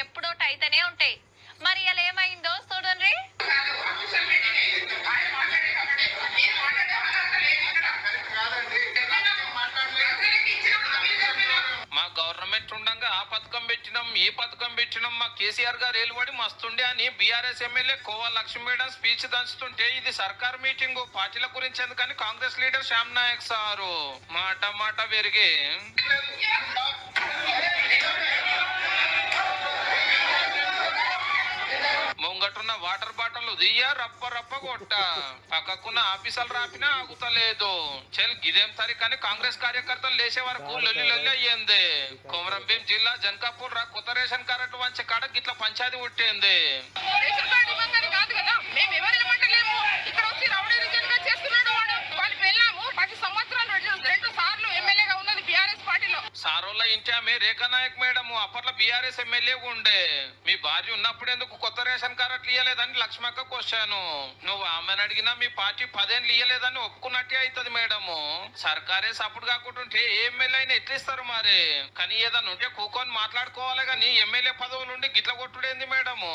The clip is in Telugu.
ఎప్పుడోటి అయితేనే ఉంటాయి. మరి ఇలా ఏమైందో చూడండి. మా గవర్నమెంట్ ఉండగా ఆ పథకం పెట్టినాం, ఈ పథకం పెట్టినాం, మా కేసీఆర్ గారు ఏలుబడి మస్తుండే అని BRS MLA Kova Lakshmi madam speech దంచుతుంటే ఇది సర్కార్ మీటింగ్, పార్టీల గురించి ఎందుకని కాంగ్రెస్ లీడర్ శ్యామ్ నాయక్ సారు మాట పెరిగి ముంగటున్న వాటర్ బాటిల్ దియ్య రప్ప కొట్ట పక్కకున్న ఆఫీసర్లు రాపినా ఆగుతలేదు. చెల్ గిదేం సరి కానీ కాంగ్రెస్ కార్యకర్తలు లేచే వరకు లొల్లి అయ్యింది. కొమరంభీం జిల్లా జనకాపూర్ కొత్త రేషన్ కార్డు వంచే కాడ గిట్ల పంచాయతీ పుట్టింది. సారోళ్ళ ఇంటి ఆమె రేఖా నాయక్ మేడం అప్పట్లో బీఆర్ఎస్ ఎమ్మెల్యే ఉండే. మీ భార్య ఉన్నప్పుడు ఎందుకు కొత్త రేషన్ కార్డు ఇయ్యలేదని లక్ష్మక్క క్వశ్చన్. నువ్వు ఆమెను అడిగినా మీ పార్టీ 10 ఏళ్ళు ఇయ్యలేదని ఒప్పుకున్నట్టే అవుతుంది మేడము. సర్కారే సపోర్ట్ కాకుంటుంటే ఏ ఎమ్మెల్యే అయినా ఎట్లిస్తారు మరి. కానీ ఏదన్నా ఉంటే కూకొని మాట్లాడుకోవాలి గాని ఎమ్మెల్యే పదవులుండి గిట్ల కొట్టుడేంది మేడము.